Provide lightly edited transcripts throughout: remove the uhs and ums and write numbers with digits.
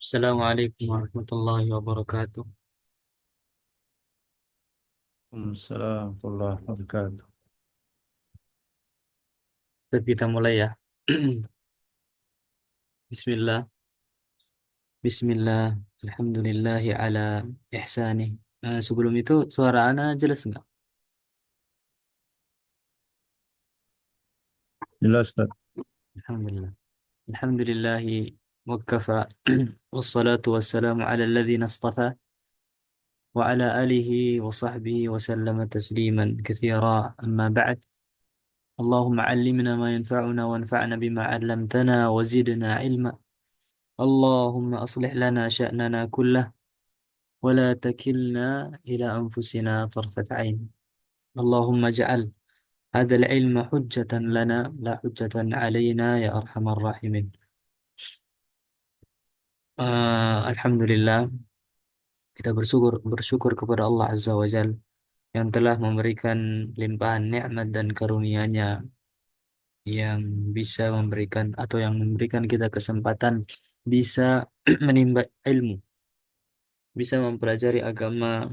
Assalamualaikum warahmatullahi wabarakatuh. Waalaikumsalam warahmatullahi wabarakatuh. Kita mulai ya. Bismillah. Bismillah. Alhamdulillahi ala ihsanih. Sebelum itu suara ana jelas nggak? Jelas, Ustaz. Alhamdulillah. Alhamdulillahi wakafa. Wassalatu wassalamu ala alladhina astafa. Wa ala alihi wa sahbihi wa sallama tasliman kathira. Amma ba'd. Allahumma allimna ma yanfa'una wanfa'na bima 'allamtana wa zidna ilma. Allahumma aslih lana sya'nana kullah. ولا تكلنا إلى أنفسنا طرفة عين اللهم اجعل هذا العلم حجة لنا لا حجة علينا يا أرحم الراحمين. Alhamdulillah, kita bersyukur kepada Allah Azza wa Jal yang telah memberikan limpahan nikmat dan karunia-Nya, yang bisa memberikan atau yang memberikan kita kesempatan bisa menimba ilmu, bisa mempelajari agama,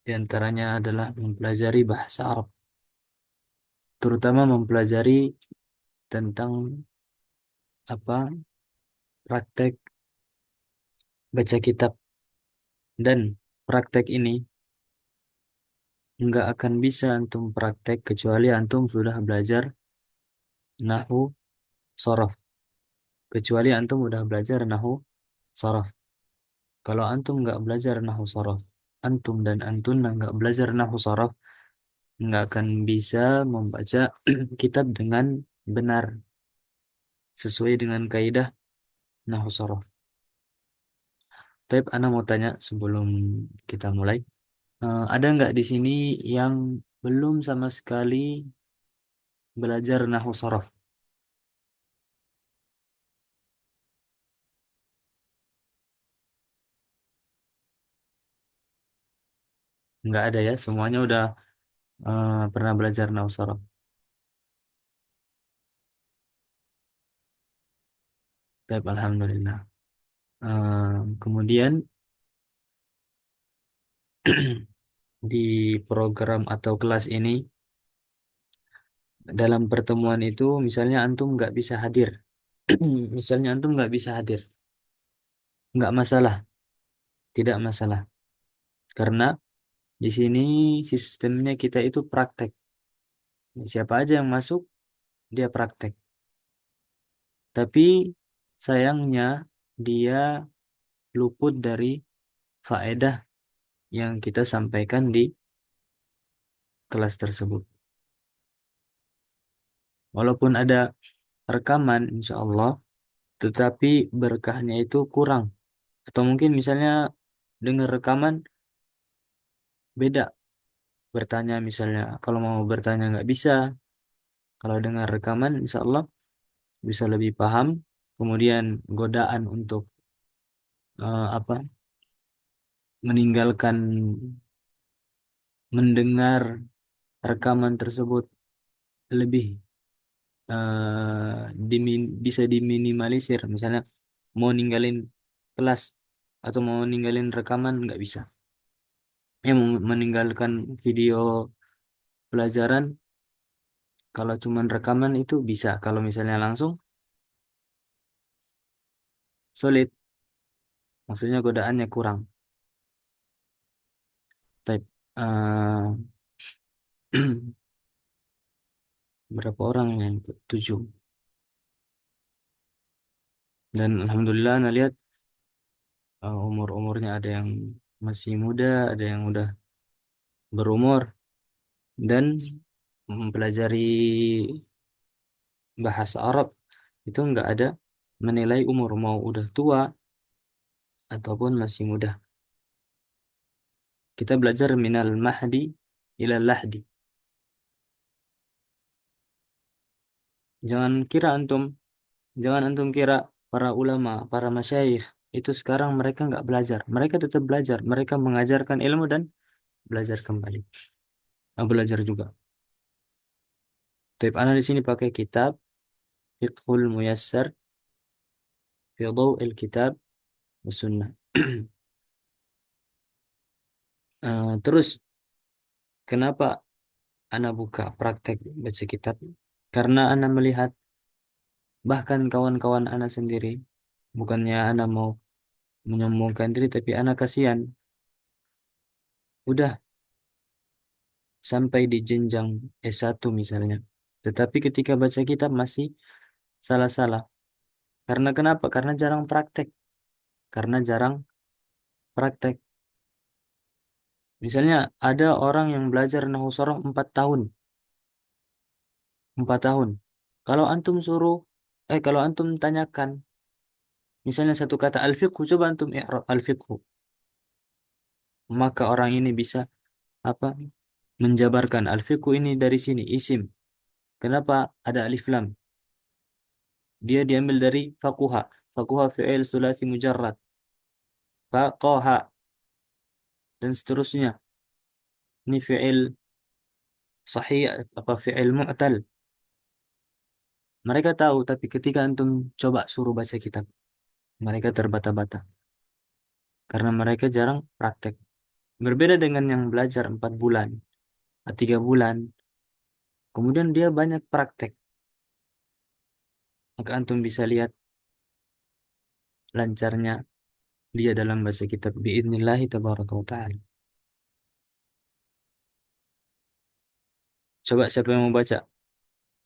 di antaranya adalah mempelajari bahasa Arab, terutama mempelajari tentang apa praktek baca kitab. Dan praktek ini nggak akan bisa antum praktek kecuali antum sudah belajar nahu sorof, kecuali antum udah belajar nahu sorof. Kalau antum nggak belajar nahu sorof, antum dan antuna nggak belajar nahu sorof, nggak akan bisa membaca kitab dengan benar sesuai dengan kaidah nahu sorof. Tapi ana mau tanya sebelum kita mulai. Ada nggak di sini yang belum sama sekali belajar nahu sorof? Nggak ada ya, semuanya udah pernah belajar nahu sorof. Baik, alhamdulillah. Kemudian di program atau kelas ini, dalam pertemuan itu, misalnya antum nggak bisa hadir, misalnya antum nggak bisa hadir, nggak masalah, tidak masalah, karena di sini sistemnya kita itu praktek. Siapa aja yang masuk, dia praktek. Tapi sayangnya dia luput dari faedah yang kita sampaikan di kelas tersebut. Walaupun ada rekaman, insya Allah, tetapi berkahnya itu kurang. Atau mungkin misalnya dengar rekaman beda bertanya, misalnya kalau mau bertanya nggak bisa. Kalau dengar rekaman, insya Allah bisa lebih paham. Kemudian godaan untuk apa meninggalkan mendengar rekaman tersebut lebih bisa diminimalisir. Misalnya mau ninggalin kelas atau mau ninggalin rekaman nggak bisa. Mau meninggalkan video pelajaran kalau cuman rekaman itu bisa. Kalau misalnya langsung sulit, maksudnya godaannya kurang. Type berapa orang yang ikut? 7. Dan alhamdulillah Anda lihat umur-umurnya ada yang masih muda, ada yang udah berumur, dan mempelajari bahasa Arab itu nggak ada menilai umur, mau udah tua ataupun masih muda. Kita belajar minal mahdi ilal lahdi. Jangan kira antum, jangan antum kira para ulama, para masyayikh itu sekarang mereka nggak belajar. Mereka tetap belajar. Mereka mengajarkan ilmu dan belajar kembali. Belajar juga. Tapi ana di sini pakai kitab Fiqhul Muyassar fi Dhaw'il Kitab Sunnah. Terus kenapa ana buka praktek baca kitab? Karena ana melihat bahkan kawan-kawan ana sendiri, bukannya ana mau menyombongkan diri, tapi ana kasihan. Udah sampai di jenjang S1 misalnya. Tetapi ketika baca kitab masih salah-salah. Karena kenapa? Karena jarang praktek. Karena jarang praktek. Misalnya ada orang yang belajar nahwu sorof 4 tahun. 4 tahun. Kalau antum suruh, kalau antum tanyakan, misalnya satu kata al-fiqhu, coba antum i'rab al-fiqhu. Maka orang ini bisa apa? Menjabarkan al-fiqhu ini dari sini, isim. Kenapa ada alif lam? Dia diambil dari fakuha. Fakuha fi'il sulasi mujarrad. Faqaha dan seterusnya. Ini fi'il sahih apa fi'il mu'tal. Mereka tahu, tapi ketika antum coba suruh baca kitab, mereka terbata-bata karena mereka jarang praktek. Berbeda dengan yang belajar 4 bulan, 3 bulan, kemudian dia banyak praktek. Maka antum bisa lihat lancarnya dia dalam baca kitab biidnillahi tabaraka wa ta'ala. Coba siapa yang mau baca?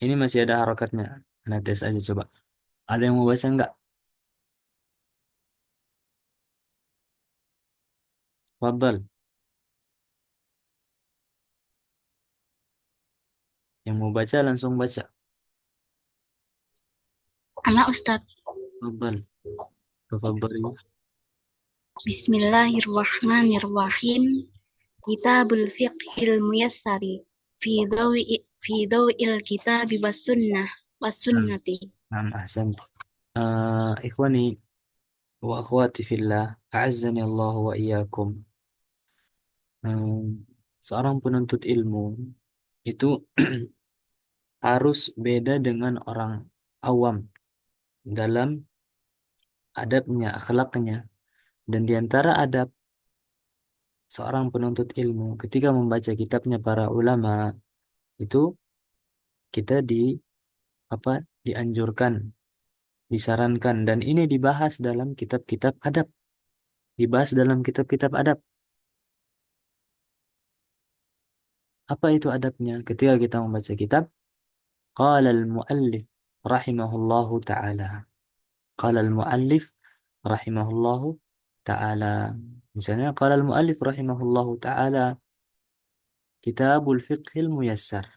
Ini masih ada harokatnya. Nah, tes aja coba. Ada yang mau baca enggak? Fadal. Yang mau baca langsung baca. Anak Ustadz. Fadal. Tafadhali. Bismillahirrahmanirrahim. Kitabul Fiqhil Muyassari fi dawil kitabi was Nah, sunnati. nah, ahsan. Ikhwani wa akhwati fillah, a'azzani Allah wa iyyakum. Seorang penuntut ilmu itu harus beda dengan orang awam dalam adabnya, akhlaknya. Dan di antara adab seorang penuntut ilmu ketika membaca kitabnya para ulama itu kita apa dianjurkan, disarankan, dan ini dibahas dalam kitab-kitab adab, dibahas dalam kitab-kitab adab. Apa itu adabnya? Ketika kita membaca kitab, qala al-muallif rahimahullahu ta'ala. Qala al-muallif rahimahullahu ta'ala. Misalnya qala al-muallif rahimahullahu ta'ala kitabul fiqhil muyassar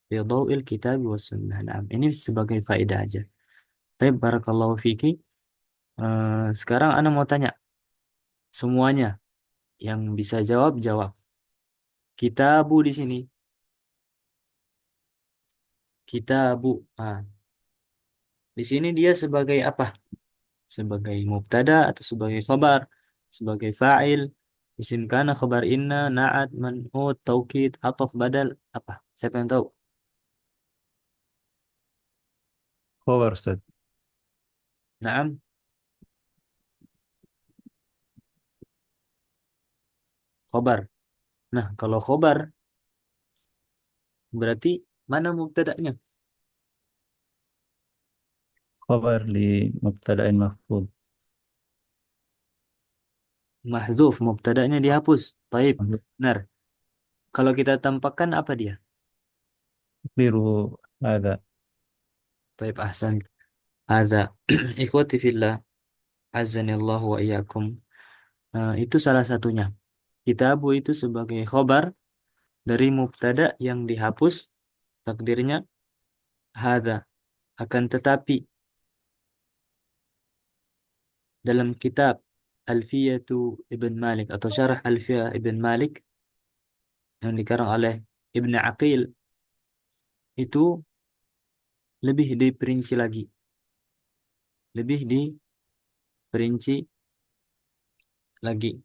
fi dhaw'il kitab was sunnah. Nah, ini sebagai faedah aja. Baik, barakallahu fiki. Sekarang ana mau tanya semuanya yang bisa jawab jawab. Kitabu di sini. Kitabu. Di sini dia sebagai apa? Sebagai mubtada atau sebagai khabar, sebagai fa'il, isim kana, khabar inna, na'at, man'ut, taukid, ataf, badal, apa? Siapa yang tahu? Khabar Ustaz. Naam, khabar. Nah, kalau khabar berarti mana mubtada'nya? Khabar li mubtada'in mahfud. Mahdzuf, mubtada'nya dihapus. Taib. Benar. Kalau kita tampakkan apa dia? Biru ada Taib, ahsan. Hadza. Ikhwati fillah, azani Allah wa iyyakum. Itu salah satunya. Kitabu itu sebagai khobar dari mubtada yang dihapus, takdirnya hadza. Akan tetapi dalam kitab Alfiyatu Ibn Malik atau Syarah Alfiyah Ibn Malik yang dikarang oleh Ibn Aqil itu lebih diperinci lagi, lebih diperinci lagi.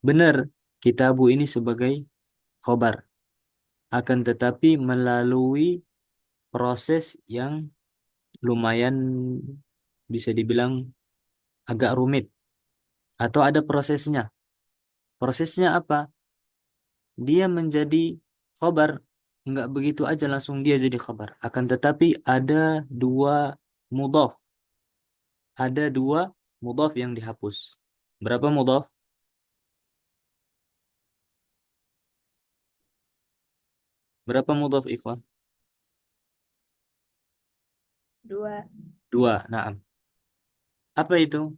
Benar, kitabu ini sebagai khobar, akan tetapi melalui proses yang lumayan bisa dibilang agak rumit atau ada prosesnya. Prosesnya apa? Dia menjadi khobar, nggak begitu aja langsung dia jadi khobar. Akan tetapi mudhaf, ada dua mudhaf yang dihapus. Berapa mudhaf? Berapa mudhaf ikhwan? Dua. Dua. Nah, apa itu?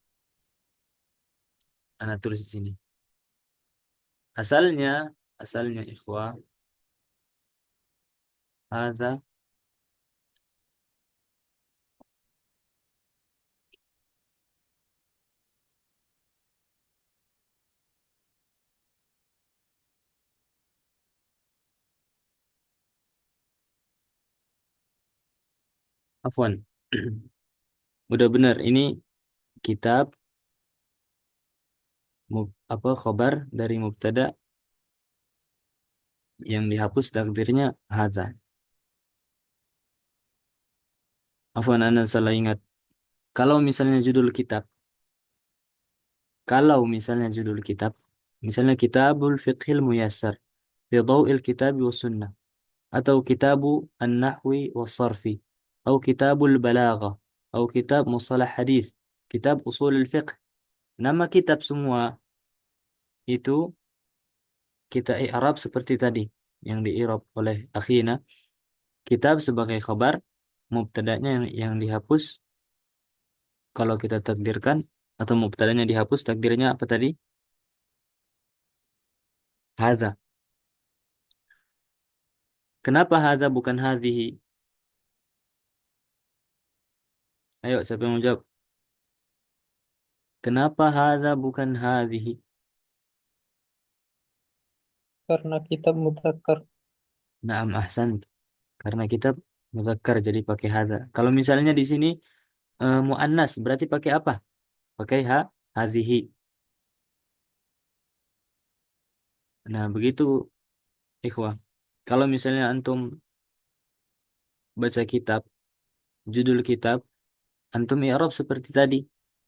Ana tulis di sini. Asalnya, asalnya ikhwan, ada afwan. Udah benar, ini kitab apa khobar dari mubtada yang dihapus takdirnya hadza. Afwan, ana salah ingat. Kalau misalnya judul kitab, kalau misalnya judul kitab, misalnya Kitabul Fiqhil Muyassar fi Dhaw'il Kitab wa Sunnah, atau Kitabu An-Nahwi wa Sarfi, atau Kitabul Balaghah, atau Kitab Mustalah Hadis, Kitab Usulul Fiqh. Nama kitab semua itu kita i'rab seperti tadi yang di'irab oleh akhina. Kitab sebagai khabar, mubtada'nya yang dihapus kalau kita takdirkan, atau mubtada'nya dihapus takdirnya apa tadi? Hadza. Kenapa hadza bukan hadhihi? Ayo, siapa yang mau jawab? Kenapa hadza bukan hadhihi? Karena kitab mudzakkar. Naam, ahsan. Karena kitab muzakkar jadi pakai hadza. Kalau misalnya di sini muannas berarti pakai apa? Pakai hazihi. Nah, begitu ikhwah. Kalau misalnya antum baca kitab, judul kitab, antum i'rab seperti tadi.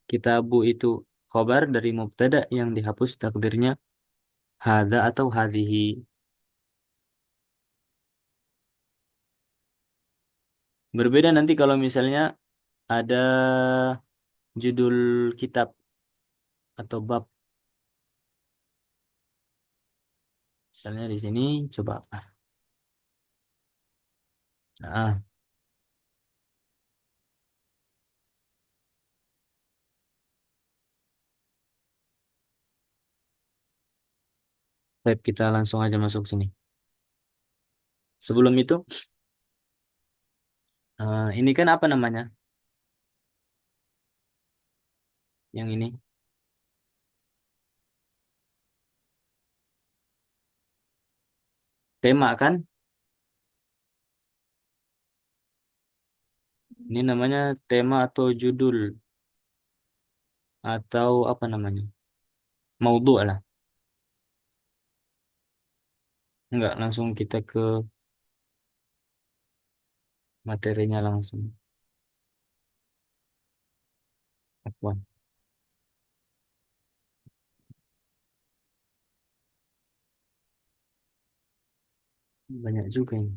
Kitabu itu khobar dari mubtada yang dihapus takdirnya hadza atau hadhihi. Berbeda nanti kalau misalnya ada judul kitab atau bab. Misalnya di sini coba apa? Ah, baik, kita langsung aja masuk sini. Sebelum itu, ini kan apa namanya? Yang ini tema kan? Ini namanya tema atau judul atau apa namanya? Maudhu' lah. Enggak, langsung kita ke materinya langsung. Afwan. Banyak juga ini.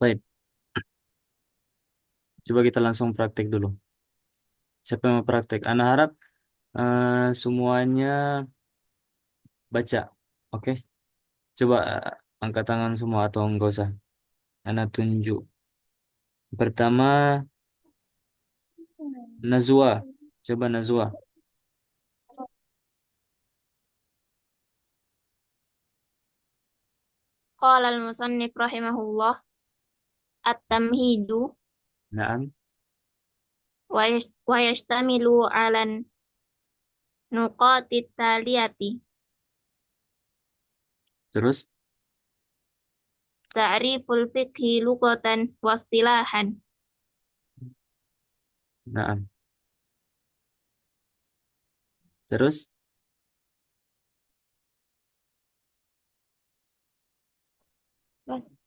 Baik, coba kita langsung praktek dulu. Siapa yang mau praktek? Ana harap semuanya baca. Oke? Coba angkat tangan semua atau enggak usah. Ana tunjuk. Pertama, Nazwa. Coba Nazwa. Qala al-musannif rahimahullah at-tamhidu Naam. wa yashtamilu 'ala nuqatit taliyati Terus, ta'riful fiqhi lughatan wa istilahan naam. Terus,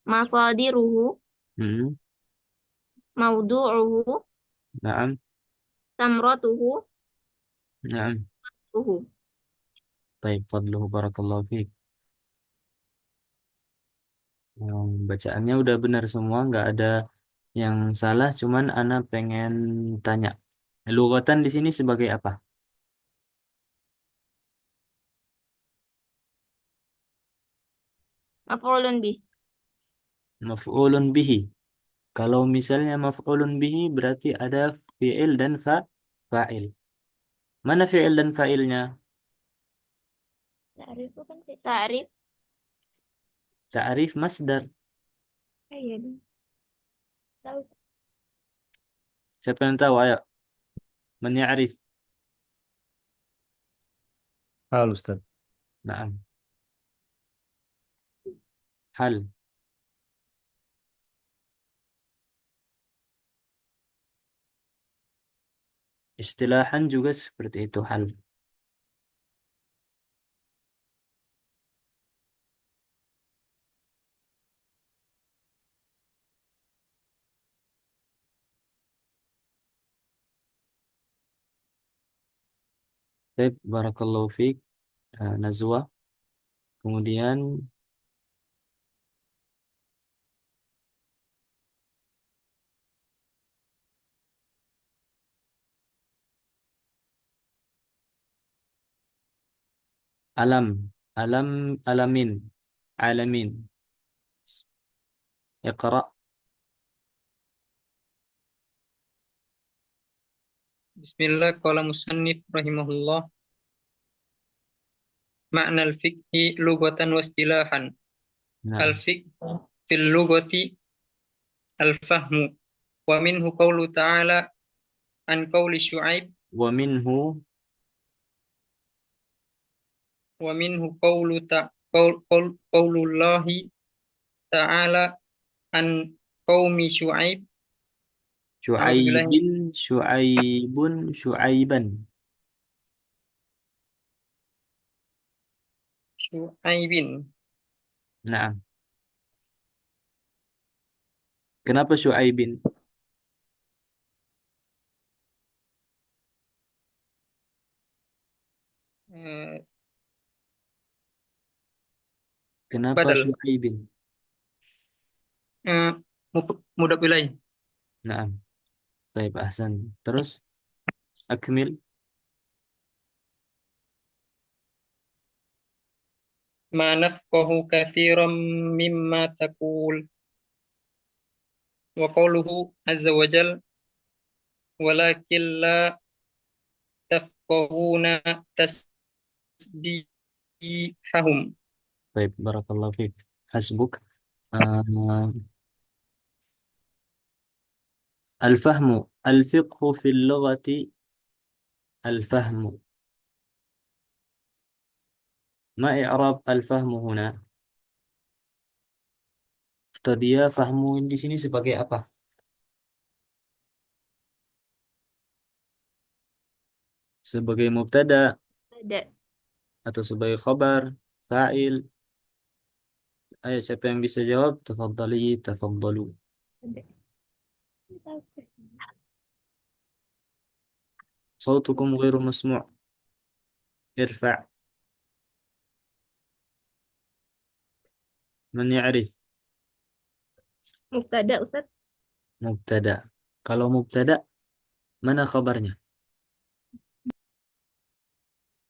masadiruhu Hmm. Maudu'uhu Naam. tamratuhu Naam. tuhu. Baik, fadluhu barakallahu fiik. Bacaannya udah benar semua, nggak ada yang salah. Cuman ana pengen tanya, lugatan di sini sebagai apa? Maf'ulun bih. Maf'ulun bihi. Kalau misalnya maf'ulun bihi berarti ada fi'il dan fa'il. Mana fi'il dan fa'ilnya? Ta'rif itu kan ta'rif. Ta'rif masdar. Iya dong. Tahu. Siapa yang tahu? Ayo, man ya'rif. حال أستاذ. Naam. Hal. Istilahan juga seperti itu hal. Baik, barakallahu fiik. Nazwa. Kemudian alam. Alam, alamin. Alamin. Iqra. Bismillah, qala musannif rahimahullah. Makna al-fiqhi lughatan wa istilahan. Naam. Al-fiqhu fil lughati al-fahmu. Wa minhu qawlu ta'ala an qawli Syu'aib. Wa minhu. Wa minhu qawlullahi ta'ala an qaumi Syu'aib. A'udzubillahi Syu'aibin. Syu'aibun. Syu'aiban. Syu'aibin. Naam. Kenapa Syu'aibin? Eh, Kenapa Badal. Syu'aibin? Eh, Mudhaf ilaih. Naam. Baik, ahsan. Terus, akmil. Ma nafqahu katsiran mimma taqul. Wa qawluhu azza wa jal walakin la tafqahuna tasbihahum. Baik, barakallahu fiik. Hasbuk. Uh, Al-fahmu. Al-fiqhu fil lughati al-fahmu. Ma i'rab al-fahmu huna? Atau dia fahmu di sini sebagai apa? Sebagai mubtada Ada. atau sebagai khabar, fa'il? Ayo, siapa yang bisa jawab? Tafaddali, tafaddalu. Ada. Sautukum ghairu masmu'. Irfa'. Man ya'rif? Mubtada Ustaz. Mubtada. Kalau mubtada, mana khabarnya?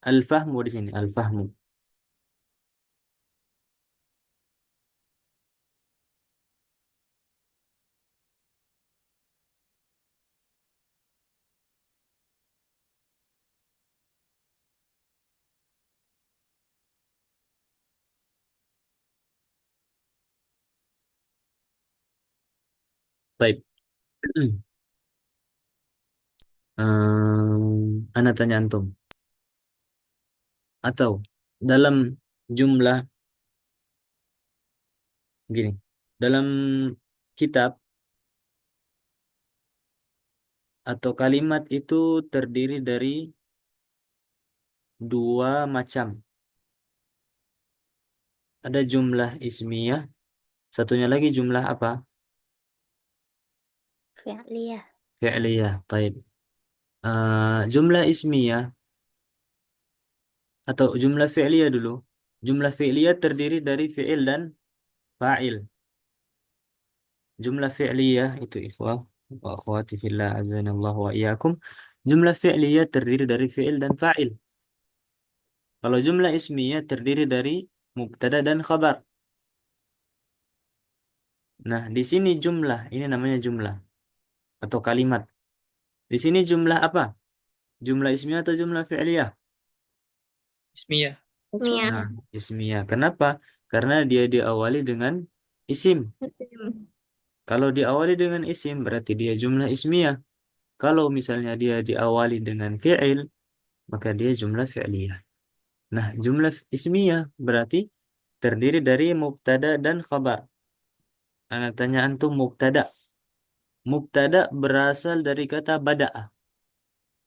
Al-fahmu di sini, al-fahmu. Baik. Ana tanya antum. Atau dalam jumlah gini, dalam kitab atau kalimat itu terdiri dari dua macam. Ada jumlah ismiyah, satunya lagi jumlah apa? فعلية. Fi'liyah. Taib. Jumlah ismiyah atau jumlah fi'liyah dulu. Jumlah fi'liyah terdiri dari fi'il dan fa'il. Jumlah fi'liyah itu ikhwah wa akhwati fillah azanallahu wa iyyakum. Jumlah fi'liyah terdiri dari fi'il dan fa'il. Kalau jumlah ismiyah terdiri dari mubtada dan khabar. Nah, di sini jumlah, ini namanya jumlah atau kalimat. Di sini jumlah apa? Jumlah ismiyah atau jumlah fi'liyah? Ismiyah. Mia. Nah, ismiyah. Kenapa? Karena dia diawali dengan isim. Kalau diawali dengan isim, berarti dia jumlah ismiyah. Kalau misalnya dia diawali dengan fi'il, maka dia jumlah fi'liyah. Nah, jumlah ismiyah berarti terdiri dari mubtada dan khabar. Anak tanya antum mubtada. Mubtada berasal dari kata bada'a.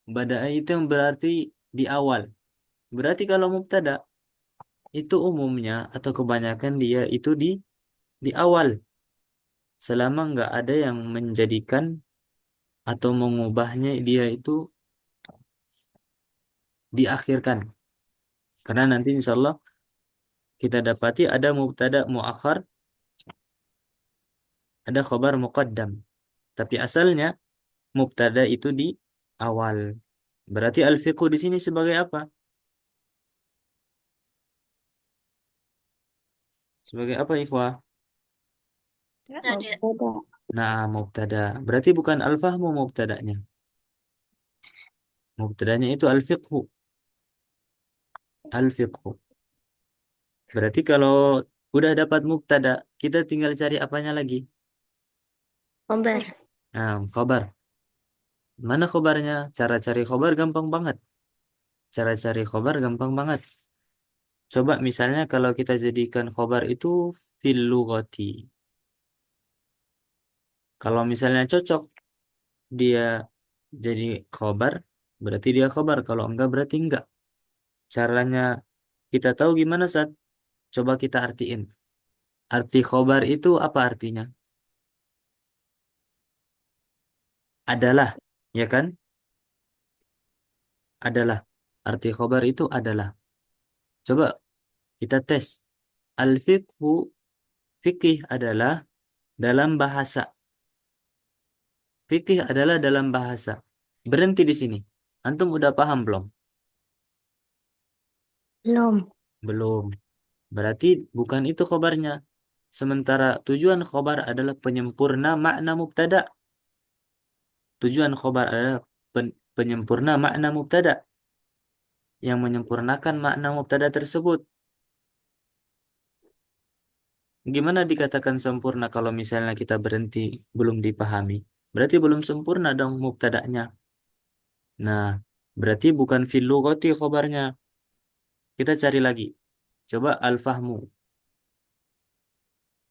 Bada'a itu yang berarti di awal. Berarti kalau mubtada itu umumnya atau kebanyakan dia itu di awal. Selama nggak ada yang menjadikan atau mengubahnya dia itu diakhirkan. Karena nanti insya Allah kita dapati ada mubtada muakhar, ada khabar muqaddam. Tapi asalnya mubtada itu di awal. Berarti al-fiqhu di sini sebagai apa? Sebagai apa, ikhwah? Ada. Nah, mubtada. Berarti bukan al-fahmu mubtadanya. Mubtadanya itu al-fiqhu. Al-fiqhu. Berarti kalau udah dapat mubtada, kita tinggal cari apanya lagi? Khabar. Nah, khabar. Mana khobarnya? Cara cari khobar gampang banget. Cara cari khobar gampang banget. Coba misalnya kalau kita jadikan khobar itu fil lughati. Kalau misalnya cocok dia jadi khobar, berarti dia khobar. Kalau enggak berarti enggak. Caranya kita tahu gimana, Sat? Coba kita artiin. Arti khobar itu apa artinya? Adalah, ya kan? Adalah. Arti khobar itu adalah. Coba kita tes. Al-fiqhu, fikih adalah dalam bahasa. Fikih adalah dalam bahasa. Berhenti di sini. Antum udah paham belum? Belum. Belum. Berarti bukan itu khobarnya. Sementara tujuan khobar adalah penyempurna makna mubtada. Tujuan khobar adalah penyempurna makna mubtada. Yang menyempurnakan makna mubtada tersebut. Gimana dikatakan sempurna kalau misalnya kita berhenti belum dipahami? Berarti belum sempurna dong mubtada'nya. Nah, berarti bukan fil lughati khobarnya. Kita cari lagi. Coba al-fahmu.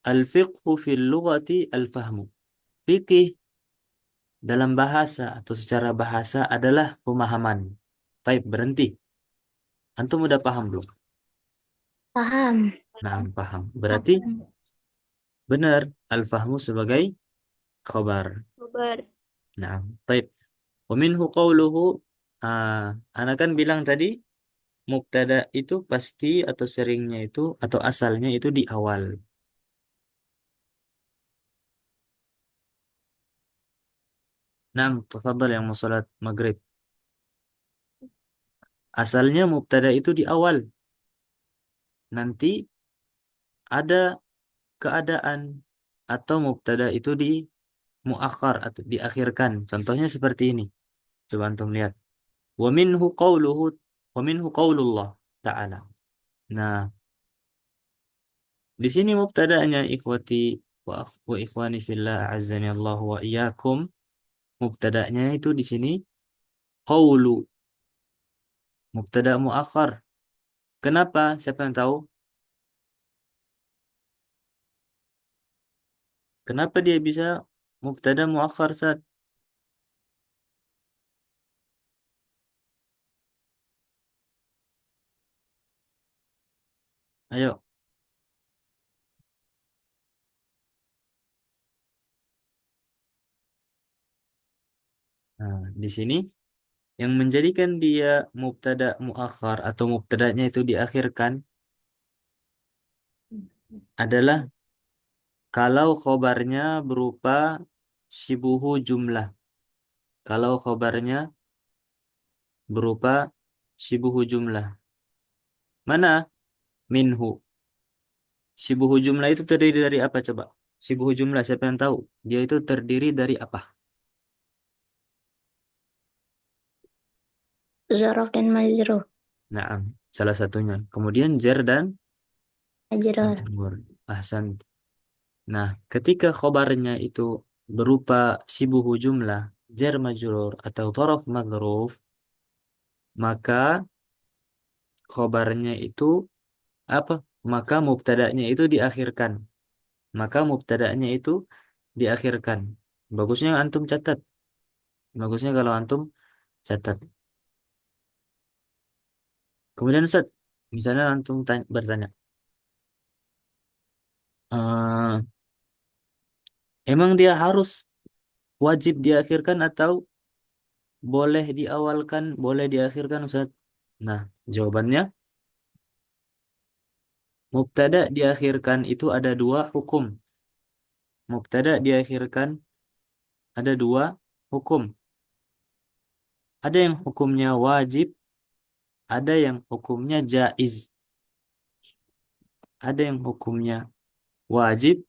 Al-fiqhu fil lughati al-fahmu. Fikih dalam bahasa atau secara bahasa adalah pemahaman. Taib, berhenti. Antum udah paham belum? Paham. Nah, paham. Berarti benar al-fahmu sebagai khobar. Khabar. Nah, taib. Wa minhu qawluhu, ah, anak kan bilang tadi mubtada itu pasti atau seringnya itu atau asalnya itu di awal. Nah, tafadhal yang mau salat maghrib. Asalnya mubtada itu di awal. Nanti ada keadaan atau mubtada itu di muakhar atau diakhirkan. Contohnya seperti ini. Coba antum lihat. Wa minhu qawluhu wa minhu qawlullah ta'ala. Nah, di sini mubtada'nya ikhwati wa ikhwani fillah azzani Allah wa iyyakum. Mubtada'nya itu di sini qawlu, mubtada' muakhar. Kenapa? Siapa yang tahu? Kenapa dia bisa mubtada' muakhar, Sad? Ayo. di sini yang menjadikan dia mubtada muakhar atau mubtadanya itu diakhirkan adalah kalau khobarnya berupa syibuhu jumlah. Kalau khobarnya berupa syibuhu jumlah. Mana? Minhu. Syibuhu jumlah itu terdiri dari apa coba? Syibuhu jumlah siapa yang tahu? Dia itu terdiri dari apa? Zorof dan majrur. Nah, salah satunya. Kemudian jar dan Majrur. majrur. Ahsan. Nah, ketika khobarnya itu berupa syibuhu jumlah, jar majrur atau dhorof madruf, maka khobarnya itu apa? Maka mubtada'nya itu diakhirkan. Maka mubtada'nya itu diakhirkan. Bagusnya antum catat. Bagusnya kalau antum catat. Kemudian Ustaz, misalnya antum bertanya, "Eh, emang dia harus wajib diakhirkan atau boleh diawalkan, boleh diakhirkan Ustaz?" Nah, jawabannya mubtada diakhirkan itu ada dua hukum. Mubtada diakhirkan ada dua hukum. Ada yang hukumnya wajib, ada yang hukumnya jaiz. Ada yang hukumnya wajib,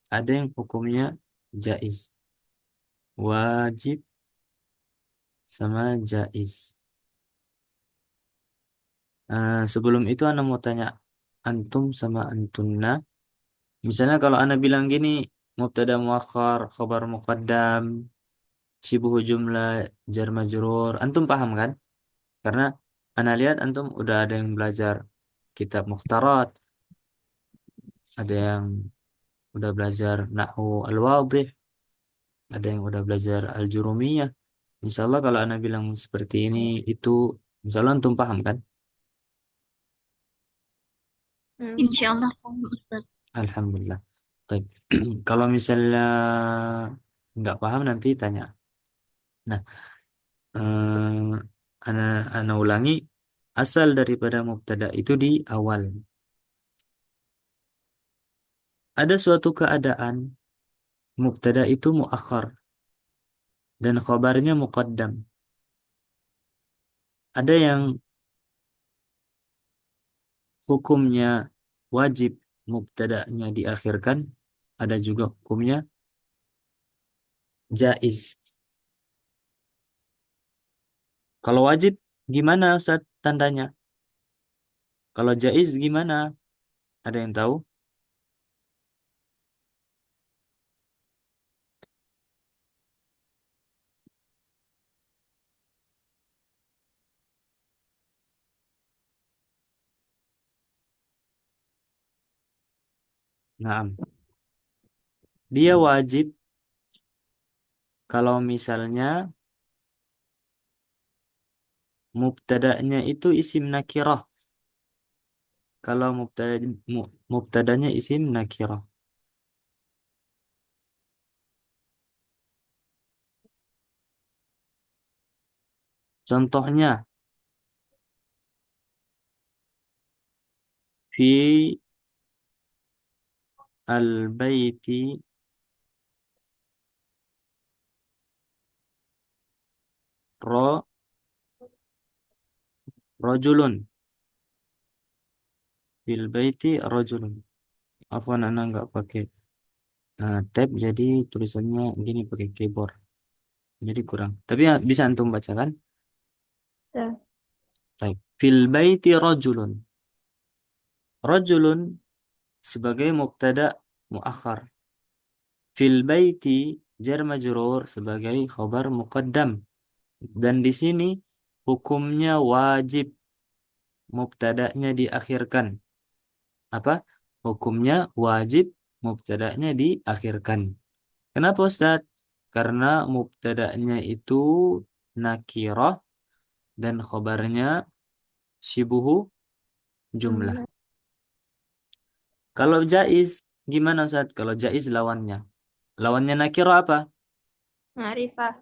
ada yang hukumnya jaiz. Wajib sama jaiz. Sebelum itu Ana mau tanya antum sama antunna. Misalnya kalau Ana bilang gini, mubtada muakhar, khabar muqaddam, syibuhu jumlah, jar majrur, antum paham kan? Karena Ana lihat antum udah ada yang belajar kitab Mukhtarat, ada yang udah belajar Nahwu Al-Wadih, ada yang udah belajar Al-Jurumiyah. Insya Allah kalau Ana bilang seperti ini, itu insya Allah antum paham kan? Insyaallah Ustaz. Alhamdulillah. Baik. Kalau misalnya nggak paham nanti tanya. Nah, ana, ana ulangi, asal daripada mubtada itu di awal. Ada suatu keadaan mubtada itu muakhar dan khabarnya muqaddam. Ada yang hukumnya wajib mubtada'nya diakhirkan, ada juga hukumnya jaiz. Kalau wajib gimana Ustaz tandanya? Kalau jaiz gimana? Ada yang tahu? Nah, dia wajib kalau misalnya mubtada'nya itu isim nakirah. Kalau mubtadanya isim nakirah. Contohnya fi al-baiti ro rojulun. Fil baiti rojulun. Afwan anak nggak pakai tab jadi tulisannya gini pakai keyboard. Jadi kurang. Tapi ya, bisa antum bacakan. Ustaz. Baik. Fil baiti rojulun. Rojulun sebagai mubtada muakhar. Fil baiti jar majrur sebagai khabar muqaddam. Dan di sini hukumnya wajib mubtada'nya diakhirkan. Apa? Hukumnya wajib mubtada'nya diakhirkan. Kenapa Ustaz? Karena mubtada'nya itu nakirah dan khabarnya syibuhu jumlah. Kalau jaiz gimana Ustaz? Kalau jaiz lawannya. Lawannya nakirah apa? Ma'rifah.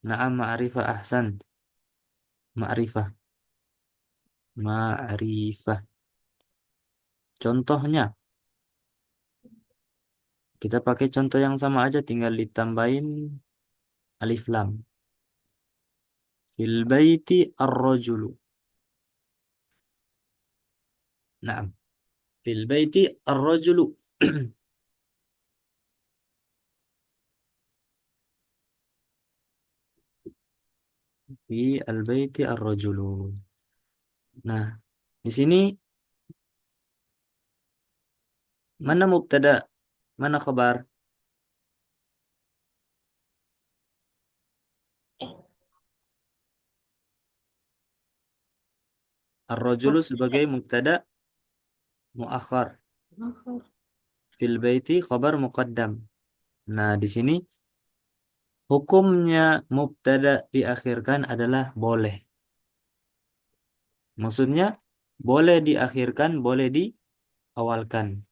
Na'am ma'rifah ahsan. Ma'rifah. Ma'rifah. Contohnya, kita pakai contoh yang sama aja, tinggal ditambahin alif lam. Fil baiti ar-rajulu. Na'am. Fil baiti ar-rajulu. Fi al-baiti ar-rajulu. Nah, di sini mana mubtada, mana khabar? Ar-rajulu sebagai mubtada muakhar. Fil baiti khabar muqaddam. Nah, di sini hukumnya mubtada diakhirkan adalah boleh. Maksudnya boleh diakhirkan, boleh diawalkan.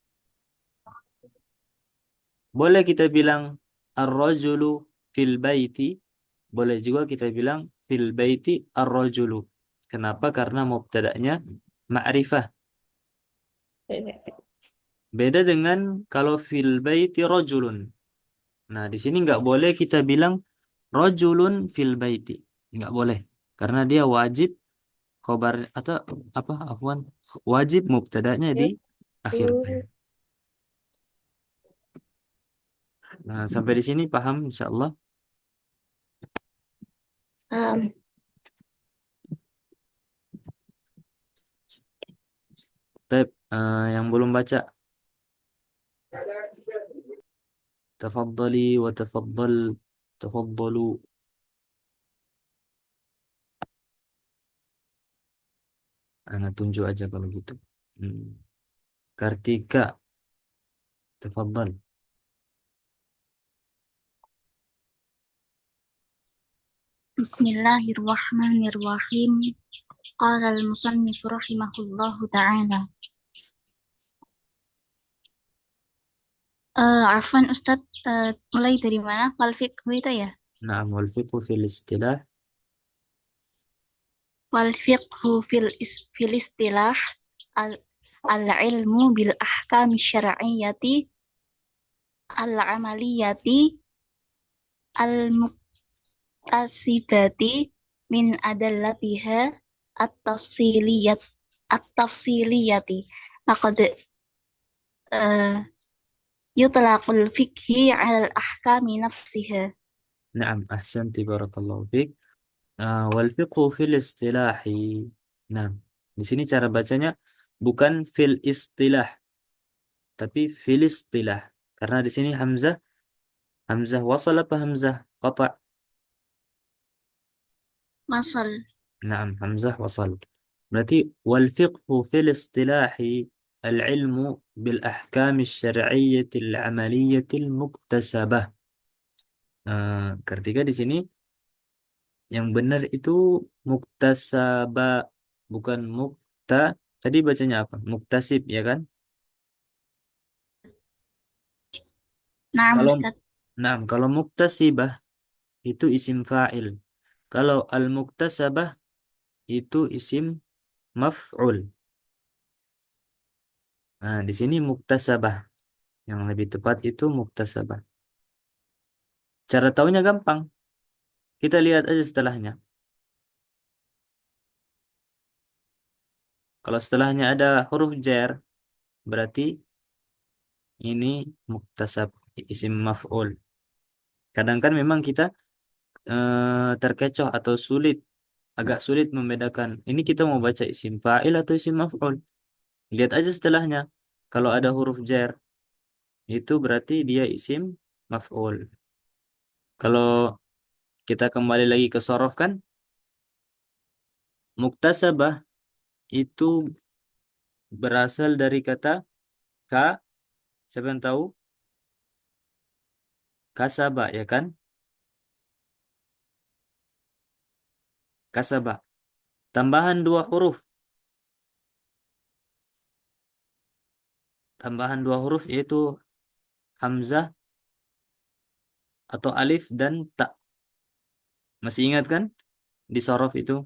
Boleh kita bilang ar-rajulu fil baiti, boleh juga kita bilang fil baiti ar-rajulu. Kenapa? Karena mubtada'nya ma'rifah. Beda dengan kalau fil baiti rajulun. Nah, di sini nggak boleh kita bilang rajulun fil baiti. Nggak boleh. Karena dia wajib khobar atau apa? Afwan, wajib mubtada'nya diakhirkan. Nah, sampai di sini paham insyaallah. Baik, yang belum baca, tafadhali wa tafaddal, tafadhalu. Ana tunjuk aja kalau gitu. Hmm. Kartika, tafadhal. Bismillahirrahmanirrahim. Qala al-musannif rahimahullahu ta'ala. Afwan Ustadz, mulai dari mana? Wal fiqhu itu ya? Na'am, wal fiqhu fil istilah. Wal fiqhu fil istilah al-ilmu bil ahkami syar'iyyati al-amaliyati al-muktasibati min adallatiha at-tafsiliyati. Faqad yutlaqul fiqhi 'ala al-ahkami nafsiha. Na'am, ahsanti barakallahu fiik. Wal fiqhu fil istilahi. Nah, di sini cara bacanya bukan fil istilah, tapi fil istilah. Karena di sini hamzah, hamzah wasal apa hamzah qata'? Masal. Naam, hamzah wasal. Berarti wal fiqhu fil istilahi al-ilmu bil ahkam asy-syar'iyyah al-'amaliyyah al-muktasabah. Ketika di sini yang benar itu muktasaba, bukan mukta. Tadi bacanya apa? Muktasib, ya kan? Naam Kalau Ustadz. kalau muktasibah itu isim fa'il. Kalau al-muktasabah itu isim maf'ul. Nah, di sini muktasabah. Yang lebih tepat itu muktasabah. Cara tahunya gampang. Kita lihat aja setelahnya. Kalau setelahnya ada huruf jar, berarti ini muktasab, isim maf'ul. Kadang kan memang kita terkecoh atau agak sulit membedakan. Ini kita mau baca isim fa'il atau isim maf'ul. Lihat aja setelahnya. Kalau ada huruf jar, itu berarti dia isim maf'ul. Kalau kita kembali lagi ke sorof kan, muktasabah itu berasal dari kata ka. Siapa yang tahu? Kasaba, ya kan? Kasaba. Tambahan dua huruf. Tambahan dua huruf yaitu hamzah atau alif dan ta. Masih ingat kan? Di sorof itu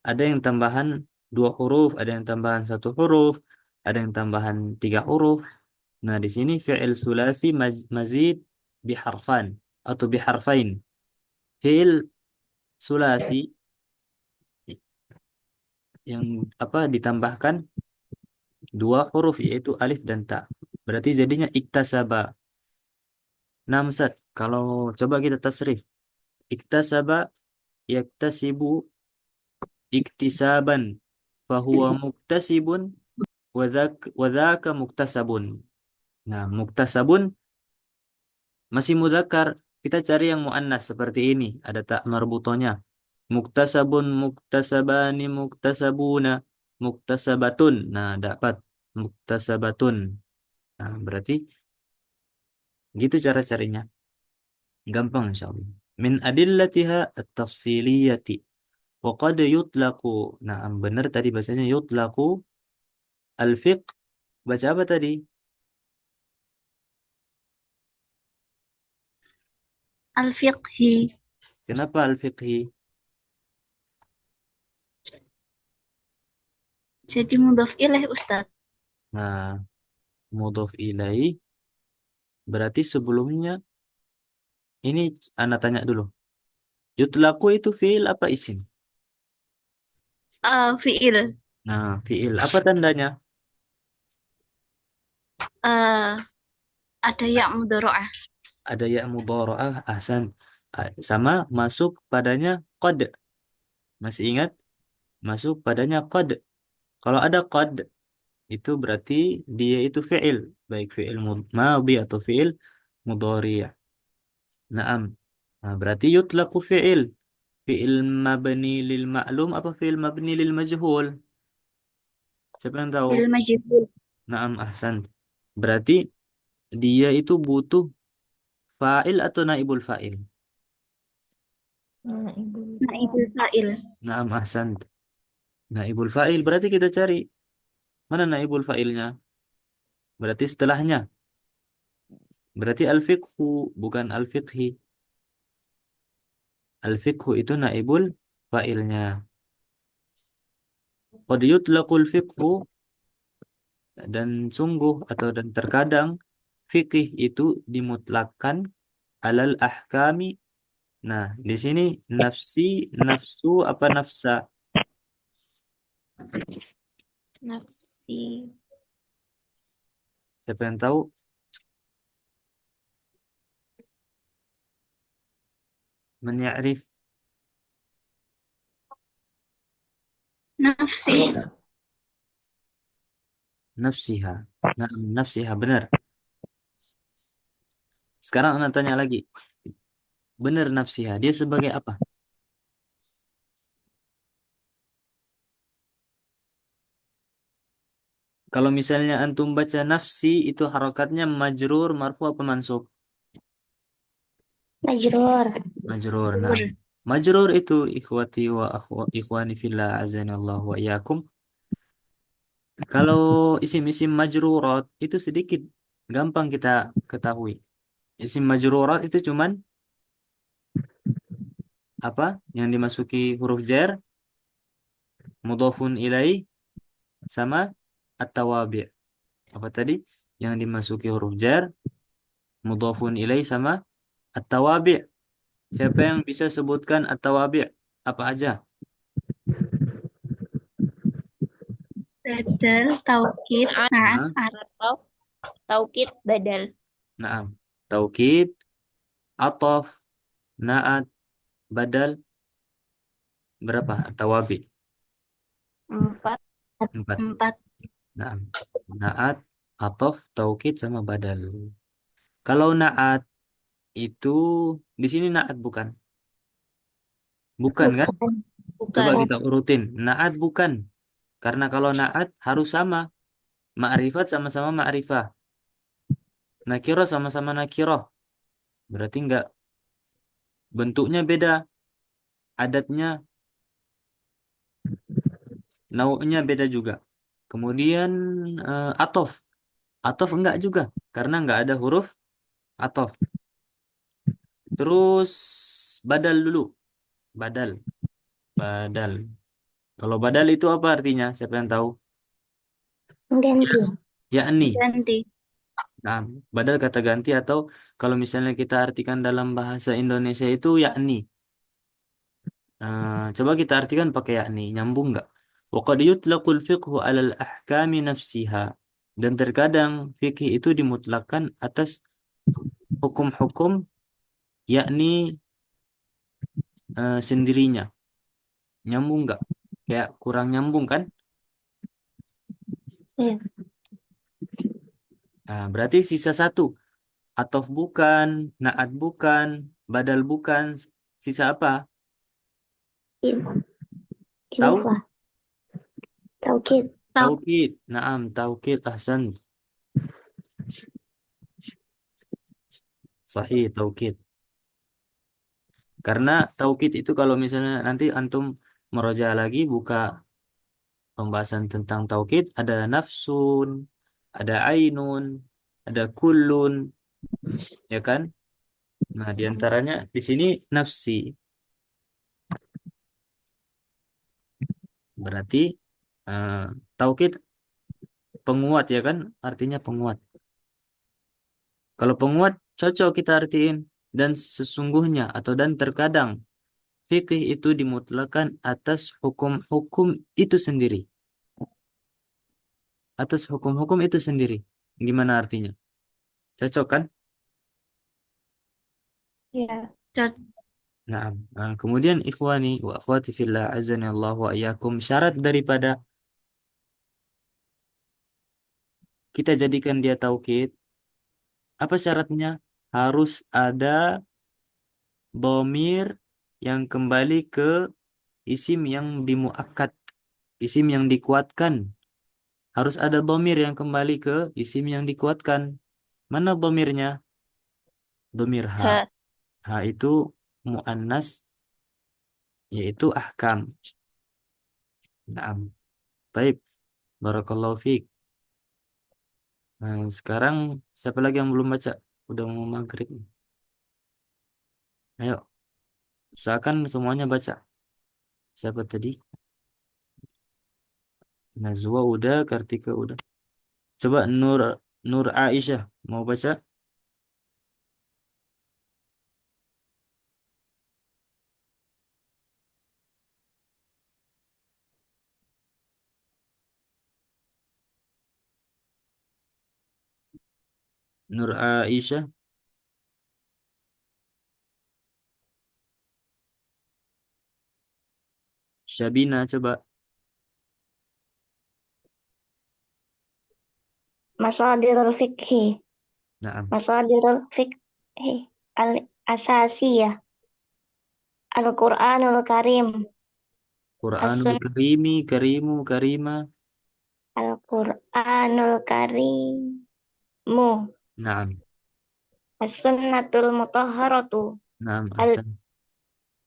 ada yang tambahan 2 huruf, ada yang tambahan 1 huruf, ada yang tambahan 3 huruf. Nah, di sini fi'il sulasi mazid biharfan atau biharfain. Fi'il sulasi yang ditambahkan 2 huruf yaitu alif dan ta. Berarti jadinya iktasaba. Nah, Ustaz, kalau coba kita tasrif. Iktasaba yaktasibu iktisaban. Fahuwa muktasibun wadhaka muktasabun. Nah, muktasabun masih mudzakkar. Kita cari yang muannas seperti ini. Ada tak marbutonya. Muktasabun, muktasabani, muktasabuna, muktasabatun. Nah, dapat muktasabatun. Nah, berarti gitu cara carinya. Gampang insyaallah. Min adillatiha at-tafsiliyati. Wa qad yutlaqu. Nah, benar tadi bacanya yutlaqu al-fiqh. Baca apa tadi? Al-fiqhi. Kenapa al-fiqhi? Jadi mudhaf ilaih Ustaz. Nah, mudhof ilaih berarti sebelumnya ini Anda tanya dulu. Yutlaqu itu fiil apa isim? Fi'il. Nah, fiil apa tandanya? Uh, ada ya mudharaah. Ada ya mudhara'ah, ahsan. Sama masuk padanya qad. Masih ingat? Masuk padanya qad. Kalau ada qad itu berarti dia itu fiil, baik fiil madhi atau fiil mudhari'. Naam. Nah, berarti yutlaqu fiil. Fiil mabni lil ma'lum apa fiil mabni lil majhul? Siapa yang tahu? Fi'il majhul. Naam, ahsan. Berarti dia itu butuh fa'il atau naibul fa'il? Naibul fa'il. Naam, ahsan. Naibul fa'il berarti kita cari mana naibul fa'ilnya? Berarti setelahnya. Berarti al-fiqhu bukan al-fiqhi. Al-fiqhu itu naibul fa'ilnya. Qad yutlaqul fiqhu dan sungguh dan terkadang fikih itu dimutlakkan alal ahkami. Nah, di sini nafsi, nafsu apa nafsa? Nafsi. Siapa yang tahu? Man ya'rif? Nafsi. Nafsiha. Nah, nafsiha benar. Sekarang anak tanya lagi. Benar nafsiha. Dia sebagai apa? Kalau misalnya antum baca nafsi itu harokatnya majrur, marfu apa mansub? Majrur. Majrur. Nah, majrur itu ikhwati wa ikhwani fillah azanallahu wa iyyakum. Kalau isim-isim majrurat itu sedikit gampang kita ketahui. Isim majrurat itu cuman apa? Yang dimasuki huruf jar, mudhafun ilaih sama at-tawabi'. Apa tadi? Yang dimasuki huruf jar, mudhafun ilaih sama at-tawabi'. Siapa yang bisa sebutkan at-tawabi'? Apa aja? Badal, taukid, naat, Nah, atau taukid, badal. naam. Taukid, atof, naat, badal, berapa? At-tawabi'. 4. 4. 4. Naam. Naat, atof, taukid sama badal. Kalau naat itu di sini naat bukan? Bukan kan? Coba Bukan. kita urutin. Naat bukan. Karena kalau naat harus sama. Ma'rifat sama-sama ma'rifah. Nakiroh sama-sama nakiroh. Berarti enggak. Bentuknya beda. Adatnya, nau'nya beda juga. Kemudian atof. Atof enggak juga. Karena enggak ada huruf atof. Terus badal dulu. Badal. Badal. Kalau badal itu apa artinya? Siapa yang tahu? Ganti. Yakni. Ganti. Nah, badal kata ganti atau kalau misalnya kita artikan dalam bahasa Indonesia itu yakni. Coba kita artikan pakai yakni. Nyambung nggak? Waqad yutlaqul fiqhu 'alal ahkami nafsiha. Dan terkadang fikih itu dimutlakkan atas hukum-hukum yakni sendirinya. Nyambung nggak? Kayak kurang nyambung kan? Iya. Nah, berarti sisa satu. Atof bukan, naat bukan, badal bukan. Sisa apa? I- Tahu? Idhofah. Taukid. Taukid. Naam, taukid. Ahsan. Sahih, taukid. Karena taukid itu kalau misalnya nanti antum meroja lagi buka pembahasan tentang taukid, ada nafsun, ada ainun, ada kullun, ya kan? Nah, diantaranya di sini nafsi. Berarti eh, taukid penguat ya kan? Artinya penguat. Kalau penguat cocok kita artiin dan sesungguhnya atau dan terkadang fikih itu dimutlakan atas hukum-hukum itu sendiri. Atas hukum-hukum itu sendiri. Gimana artinya? Cocok kan? Ya. Nah, kemudian ikhwani wa akhwati fillah azani Allah wa iyyakum syarat daripada kita jadikan dia taukid, apa syaratnya? Harus ada dhamir yang kembali ke isim yang dimuakkad, isim yang dikuatkan. Harus ada dhamir yang kembali ke isim yang dikuatkan. Mana dhamirnya? Dhamir ha. Ha. Ha itu muannas yaitu ahkam. Naam. Baik. Barakallahu fiik. Nah, sekarang siapa lagi yang belum baca? Udah mau maghrib. Ayo, usahakan semuanya baca. Siapa tadi? Nazwa udah, Kartika udah. Coba Nur Nur Aisyah mau baca? Nur Aisyah, Syabina coba. Masadirul fikhi. Naam. Masadirul fikhi. Al-asasiyah. Al-Quranul Karim. Quranul As-sun Karimi, Karimu, Karima. Al-Quranul Karimu. Naam. As-sunnatul mutahharatu. Naam, Al ahsan.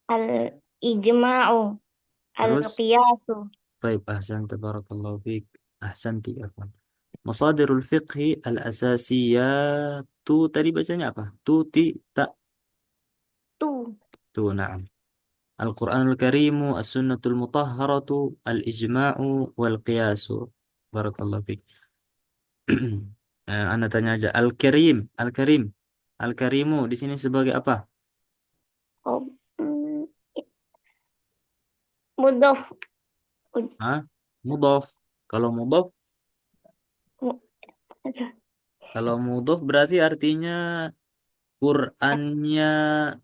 al-ijma'u. Terus, Al-qiyasu. baik, ahsan, tabarakallahu fiik. Ahsanti, afwan. Masadirul fiqhi al-asasiyatu tadi bacanya apa? Tu, ti, ta, Tu. tu, naam. Al-Quranul Karimu, As-Sunnatul Mutahharatu, Al-Ijma'u, Wal-Qiyasu. Barakallahu fiik. Anda tanya aja. Al-Karim, Al-Karim. Al-Karimu di sini sebagai apa? Oh, mudhof. Hah? Mudhaf. Kalau mudhaf, Mu- aja. kalau mudhaf berarti artinya Qur'annya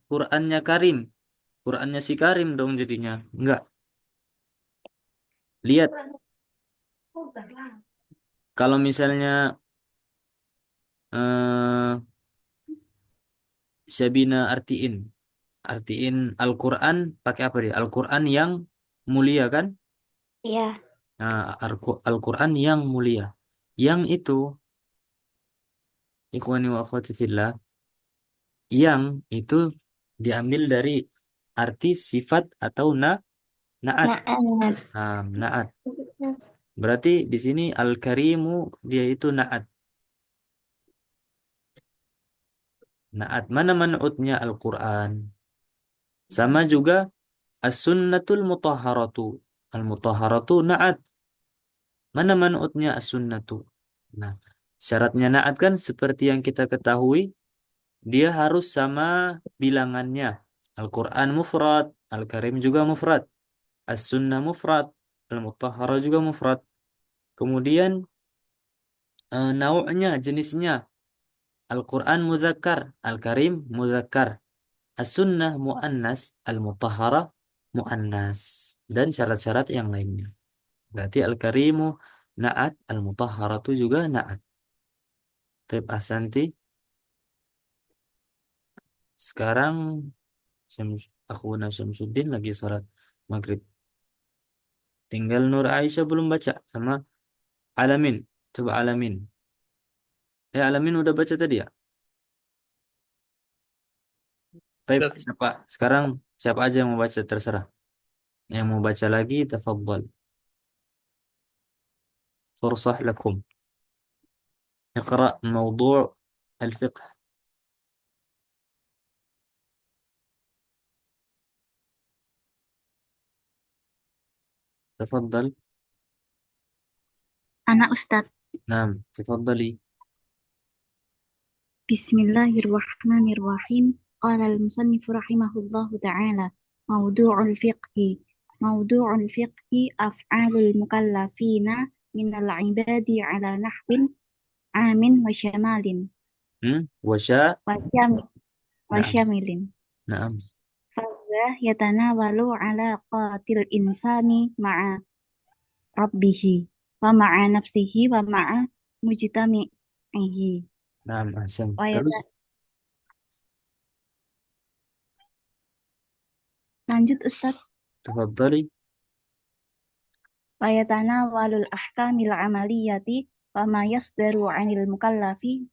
Qur'annya Karim. Qur'annya si Karim dong jadinya. Enggak. Lihat kalau misalnya eh Syabina artiin Al-Qur'an pakai apa dia? Al-Qur'an yang mulia kan? Ya. Nah, Al-Qur'an yang mulia. Yang itu ikhwani wa akhwati fillah, yang itu diambil dari arti sifat atau naat. Nah, Naat. Berarti di sini Al-Karimu dia itu naat. Naat mana man'utnya Al-Qur'an? Sama juga as-sunnatul mutahharatu. Al-mutahharatu na'at. Mana man'utnya as-sunnatu? Nah, syaratnya na'at kan seperti yang kita ketahui, dia harus sama bilangannya. Al-Quran mufrad, Al-Karim juga mufrad, As-Sunnah mufrad, Al-Mutahhara juga mufrad. Kemudian nau'nya, jenisnya. Al-Quran muzakkar, Al-Karim muzakkar, As-Sunnah muannas, Al-Mutahhara muannas. Dan syarat-syarat yang lainnya. Berarti Al-Karimu na'at, Al-Mutahharatu juga na'at. Taib Ahsanti. Sekarang Akhuna Syamsuddin lagi sholat maghrib. Tinggal Nur Aisyah belum baca sama Alamin. Coba Alamin. Alamin udah baca tadi ya? Taib, Ustaz. siapa? Sekarang siapa aja yang mau baca terserah. Yang mau baca lagi, tafadhal. Fursah lakum. اقرأ موضوع الفقه. تفضل. Anak Ustadz. نعم تفضلي. Bismillahirrahmanirrahim. Qala al-musannif rahimahullahu ta'ala. Mawdu'ul fiqhi. Mawdu'ul fiqhi af'alul mukallafina minal ibadi ala nahwin amin wa syamalin وشاء. wa نعم syamilin. نعم Fahuwa yatanawalu ala qatil insani ma'a rabbihi wa ma'a nafsihi wa ma'a mujtami'ihi. نعم أحسن. Wa Terus Lanjut Ustadz. تفضلي. Wa yatanawalul ahkamil amaliyati wa ma yasdaru 'anil mukallafi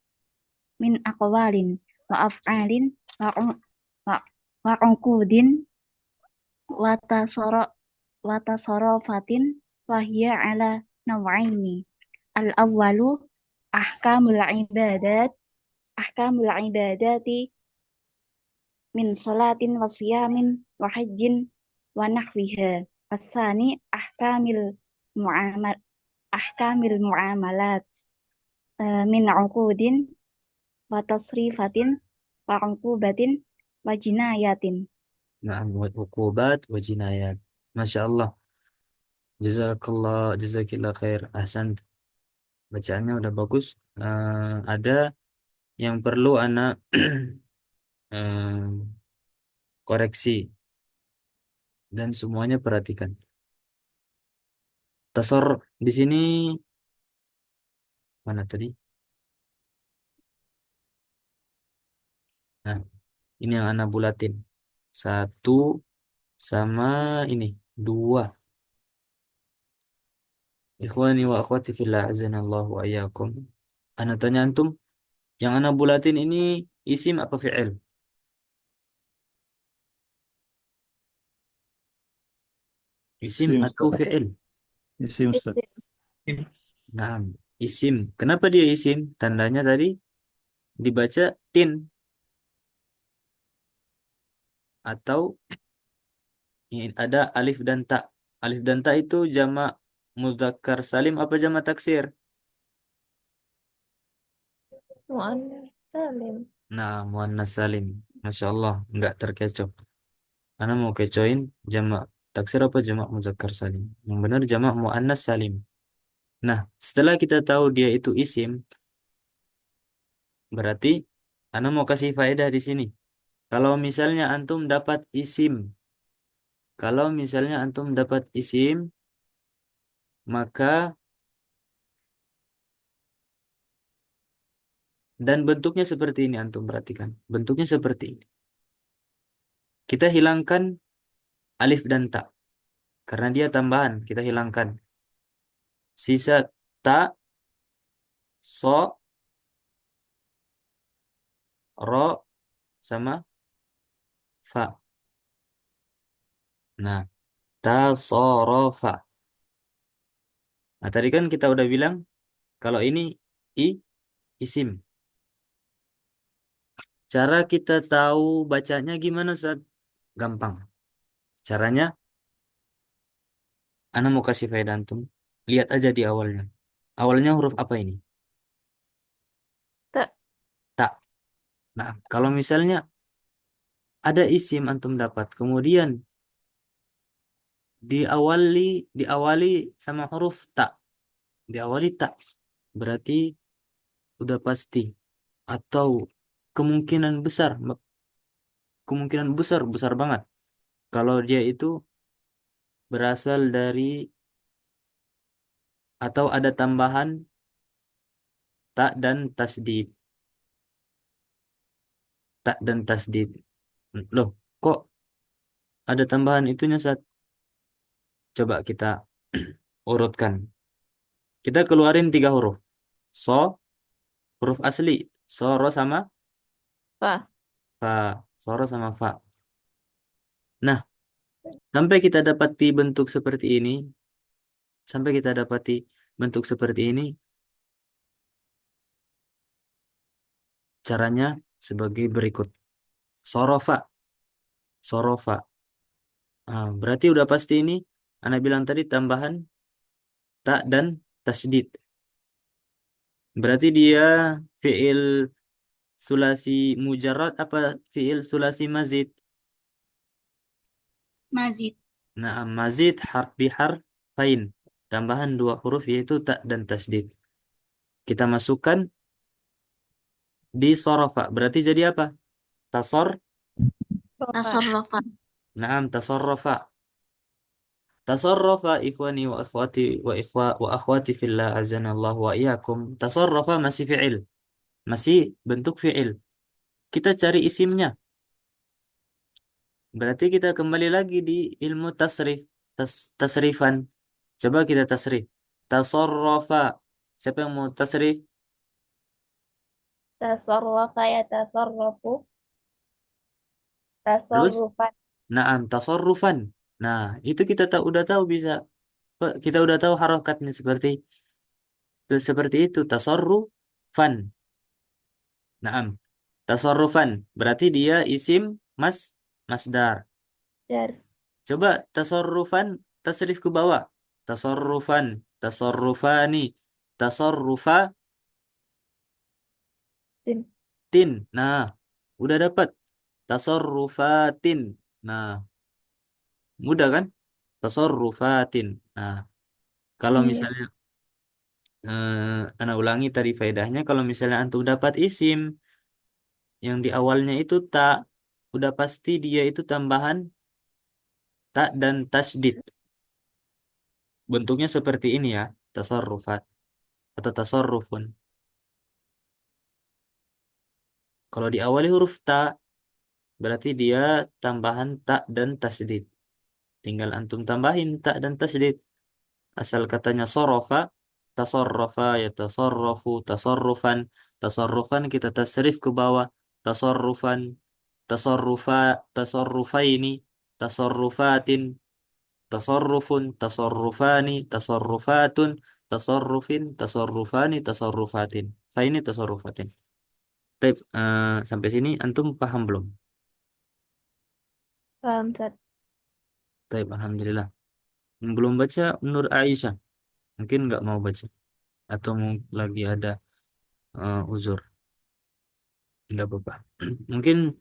min aqwalin wa af'alin wa wa uqudin wa tasarrufatin wa hiya ala naw'aini. Al-awwalu ahkamul ibadati min salatin wa siyamin wa hajjin wa nahwiha. As-sani ahkamil muamalat min uqudin wa tasrifatin wa uqubatin wa jinayatin. نعم وعقوبات وجنايات. ما شاء الله. Jazakillah khair. Ahsan. Bacaannya udah bagus. Ada yang perlu anak koreksi dan semuanya perhatikan. Tasor di sini mana tadi? Nah, ini yang anak bulatin. 1 sama ini 2. Ikhwani wa akhwati fillah azanallahu wa iyyakum. Anak tanya antum, yang anak bulatin ini isim apa fi'il? Isim Isim, atau Ustaz. fi'il? Isim, Ustaz. Nah, isim. Kenapa dia isim? Tandanya tadi dibaca tin atau ini ada alif dan ta. Alif dan ta itu jamak mudzakkar salim apa jamak taksir? Mu'annas salim. Nah, muannas salim. Masya Allah, nggak terkecoh. Ana mau kecoin jamak taksir apa jamak mudzakkar salim? Yang benar jamak muannas salim. Nah, setelah kita tahu dia itu isim, berarti ana mau kasih faedah di sini. Kalau misalnya antum dapat isim, maka dan bentuknya seperti ini, antum perhatikan. Bentuknya seperti ini. Kita hilangkan alif dan ta. Karena dia tambahan, kita hilangkan. Sisa ta, so, ro, sama fa. Nah, tasorofa. Nah, tadi kan kita udah bilang, kalau ini isim. Cara kita tahu bacanya gimana, Ustaz? Gampang. Caranya, Ana mau kasih faedah antum. Lihat aja di awalnya. Awalnya huruf apa ini? Tak. Tak. Nah, kalau misalnya ada isim antum dapat, kemudian diawali sama huruf tak. Diawali tak. Berarti udah pasti atau kemungkinan besar, besar banget kalau dia itu berasal dari atau ada tambahan tak dan tasdid. Tak dan tasdid. Loh, kok ada tambahan itunya saat coba kita urutkan. Kita keluarin 3 huruf. So, huruf asli. So, ro sama Fa. fa. So, ro sama fa. Nah, sampai kita dapati bentuk seperti ini, sampai kita dapati bentuk seperti ini, caranya sebagai berikut. Sorofa, sorofa. Ah, berarti udah pasti ini, Anda bilang tadi tambahan tak dan tasdid. Berarti dia fiil sulasi mujarrad apa fiil sulasi mazid? Mazid. Nah, mazid biharfain. Tambahan 2 huruf yaitu tak dan tasdid. Kita masukkan di sorofa. Berarti jadi apa? Tasor. Rofa. Tasarrafa. Naam, tasarrafa. Tasarrafa ikhwani wa akhwati fillah azanallahu wa iyyakum. Tasarrafa masih fi'il. Masih bentuk fi'il. Kita cari isimnya. Berarti kita kembali lagi di ilmu tasrif. Tasrifan. Coba kita tasrif. Tasarrafa. Siapa yang mau tasrif? Tasarrafa ya tasarrafu. Terus? Tasarrufan. Naam, tasarrufan. Nah, itu kita udah tahu bisa. Kita udah tahu harokatnya seperti itu. Tasarrufan. Naam. Tasarrufan. Berarti dia isim masdar. Dar. Coba tasarrufan tasrif ke bawah. Tasarrufan, tasarrufani, tasarrufatin. Tin. Nah, udah dapat. Tasarrufatin. Nah, mudah kan? Tasarrufatin. Nah, kalau Iya. misalnya ana ulangi tadi faedahnya, kalau misalnya antum dapat isim yang di awalnya itu tak, udah pasti dia itu tambahan tak dan tasdid. Bentuknya seperti ini ya, tasarrufat atau tasarrufun. Kalau diawali huruf ta, berarti dia tambahan tak dan tasdid. Tinggal antum tambahin tak dan tasdid. Asal katanya sorofa, tasarrafa ya tasarrafu, tasarrufan. Tasarrufan kita tasrif ke bawah. Tasarrufan, tasarrufa, tasarrufaini, tasarrufatin, tasarrufun, tasarrufani, tasarrufatun, tasarrufin, tasarrufani, tasarrufatin. Faini tasarrufatin. Baik, sampai sini antum paham belum? Paham, Tat. Baik, alhamdulillah. Belum baca Nur Aisyah. Mungkin nggak mau baca. Atau lagi ada uzur. Nggak apa-apa. Mungkin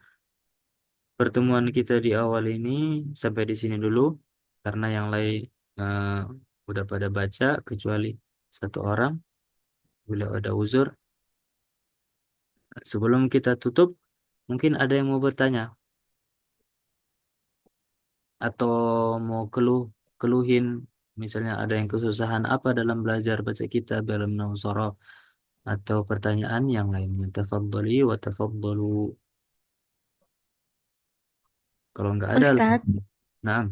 pertemuan kita di awal ini sampai di sini dulu. Karena yang lain eh, udah pada baca. Kecuali 1 orang. Beliau ada uzur. Sebelum kita tutup, mungkin ada yang mau bertanya. Atau mau keluhin. Misalnya ada yang kesusahan apa dalam belajar baca kitab dalam Nahwu Shorof atau pertanyaan yang lainnya. Tafadhali wa tafadhalu. Kalau nggak ada, Ustadz, nah,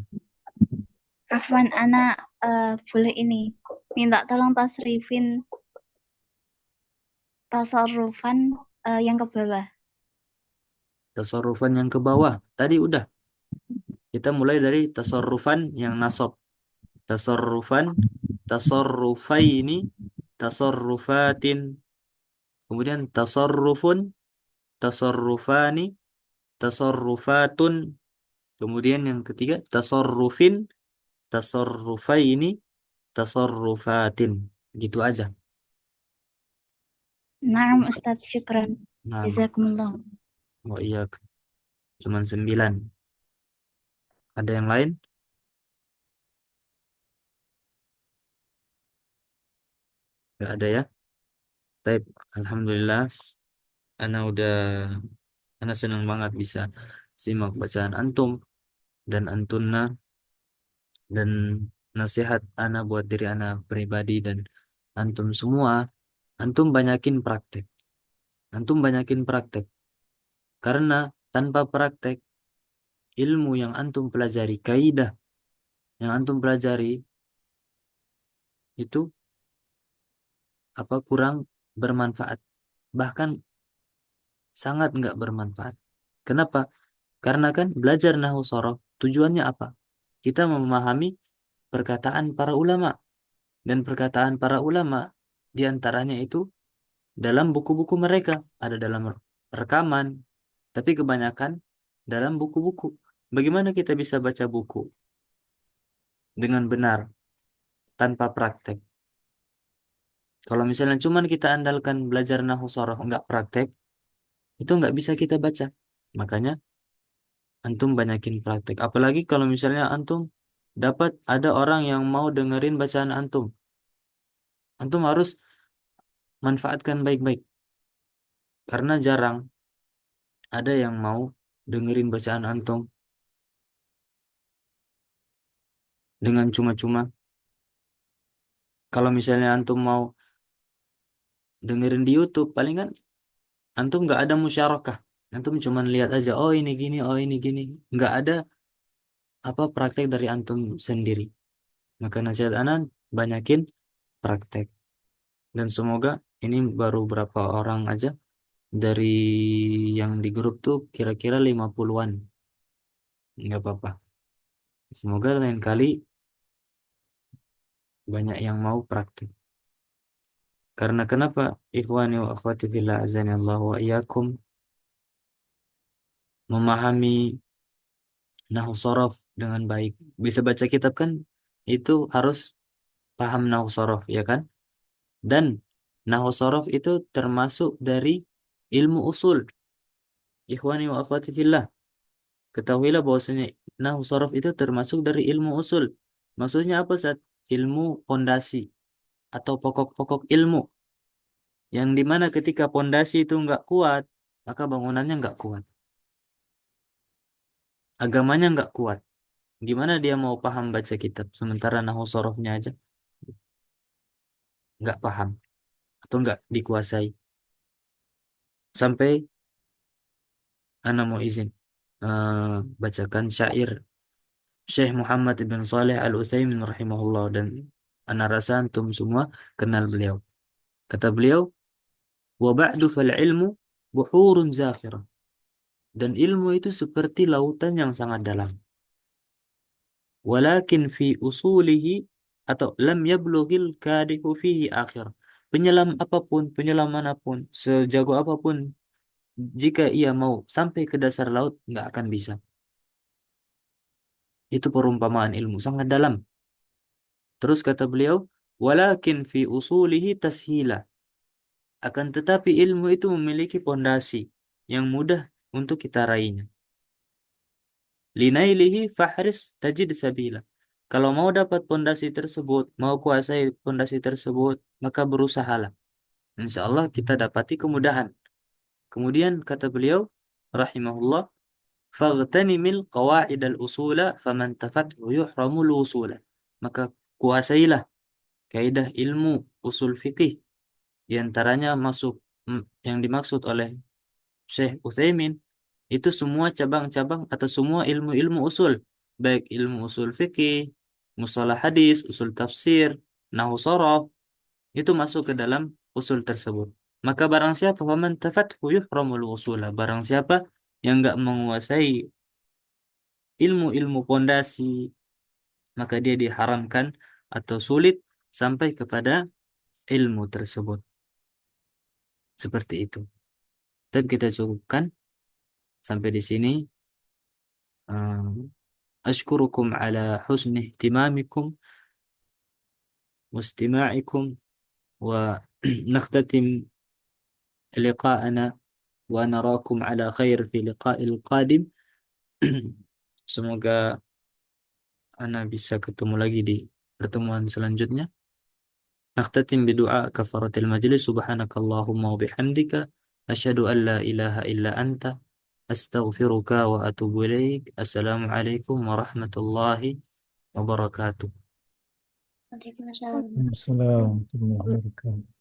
Afwan, Ana boleh ini minta tolong tasrifin tasarrufan yang ke bawah. tasarrufan yang ke bawah. Tadi udah. Kita mulai dari tasarrufan yang nasab. Tasarrufan, tasarrufaini, tasarrufatin. Kemudian tasarrufun, tasarrufani, tasarrufatun. Kemudian yang ketiga, tasarrufin, tasarrufaini, tasarrufatin. Gitu aja. Naam Ustaz, syukran. Nah, Jazakumullah. oh iya, cuman 9. Ada yang lain? Nggak ada ya? Baik, Alhamdulillah. Ana udah, Ana senang banget bisa simak bacaan antum dan antunna dan nasihat Ana buat diri Ana pribadi dan antum semua. Antum banyakin praktek. Antum banyakin praktek. Karena tanpa praktek, ilmu yang antum pelajari, kaidah yang antum pelajari itu kurang bermanfaat. Bahkan sangat nggak bermanfaat. Kenapa? Karena kan belajar nahwu sorof tujuannya apa? Kita memahami perkataan para ulama. Dan perkataan para ulama diantaranya itu dalam buku-buku mereka. Ada dalam rekaman. Tapi kebanyakan dalam buku-buku. Bagaimana kita bisa baca buku dengan benar tanpa praktek? Kalau misalnya cuman kita andalkan belajar nahwu sorof nggak praktek, itu nggak bisa kita baca. Makanya antum banyakin praktek. Apalagi kalau misalnya antum dapat ada orang yang mau dengerin bacaan antum. Antum harus manfaatkan baik-baik. Karena jarang ada yang mau dengerin bacaan antum dengan cuma-cuma. Kalau misalnya antum mau dengerin di YouTube, paling kan antum nggak ada musyarakah. Antum cuma lihat aja, oh ini gini, oh ini gini. Nggak ada praktek dari antum sendiri. Maka nasihat anak banyakin praktek. Dan semoga ini baru berapa orang aja dari yang di grup tuh kira-kira 50-an. Nggak apa-apa. Semoga lain kali banyak yang mau praktek. Karena kenapa? Ikhwani wa akhwati fillah azani Allah wa iyyakum, memahami nahwu sorof dengan baik. Bisa baca kitab kan? Itu harus paham nahwu sorof, ya kan? Dan nahwu sorof itu termasuk dari ilmu usul. Ikhwani wa akhwati fillah, ketahuilah bahwasanya nahwu sorof itu termasuk dari ilmu usul. Maksudnya apa, Ustaz? Ilmu pondasi atau pokok-pokok ilmu. Yang dimana ketika pondasi itu nggak kuat, maka bangunannya nggak kuat. Agamanya nggak kuat. Gimana dia mau paham baca kitab sementara nahwu sorofnya aja nggak paham atau nggak dikuasai. Sampai ana mau izin bacakan syair Syekh Muhammad ibn Saleh Al Utsaimin rahimahullah, dan ana rasa antum semua kenal beliau. Kata beliau, wa ba'du fal ilmu buhurun zakhirah. Dan ilmu itu seperti lautan yang sangat dalam. Walakin fi usulihi, atau lam yablughil kadihu fihi akhir. Penyelam apapun, penyelam manapun, sejago apapun, jika ia mau sampai ke dasar laut, nggak akan bisa. Itu perumpamaan ilmu, sangat dalam. Terus kata beliau, walakin fi usulihi tashila. Akan tetapi ilmu itu memiliki pondasi yang mudah untuk kita raihnya. Linailihi fahris tajid sabila. Kalau mau dapat pondasi tersebut, mau kuasai pondasi tersebut, maka berusahalah. Insya Allah kita dapati kemudahan. Kemudian kata beliau, rahimahullah, faghtanimil qawa'idal usula faman tafathu yuhramul usula. Maka kuasailah kaidah ilmu usul fikih. Di antaranya masuk yang dimaksud oleh Syekh Utsaimin itu semua cabang-cabang atau semua ilmu-ilmu usul, baik ilmu usul fikih, mustalah hadis, usul tafsir, nahwu sharaf, itu masuk ke dalam usul tersebut. Maka barang siapa faman tafathu yuhramul usula, barang siapa yang enggak menguasai ilmu-ilmu pondasi, maka dia diharamkan atau sulit sampai kepada ilmu tersebut. Seperti itu. Tapi kita cukupkan sampai di sini. أشكركم على حسن اهتمامكم واستماعكم، ونختتم لقاءنا ونراكم على خير في لقاء القادم. Semoga Ana bisa ketemu lagi di pertemuan selanjutnya. Nakhtatim bidu'a kafaratil majlis. Subhanakallahumma wa bihamdika asyhadu an la ilaha illa anta astaghfiruka wa atubu ilaik. Assalamualaikum warahmatullahi wabarakatuh. Waalaikumsalam. Assalamualaikum warahmatullahi wabarakatuh.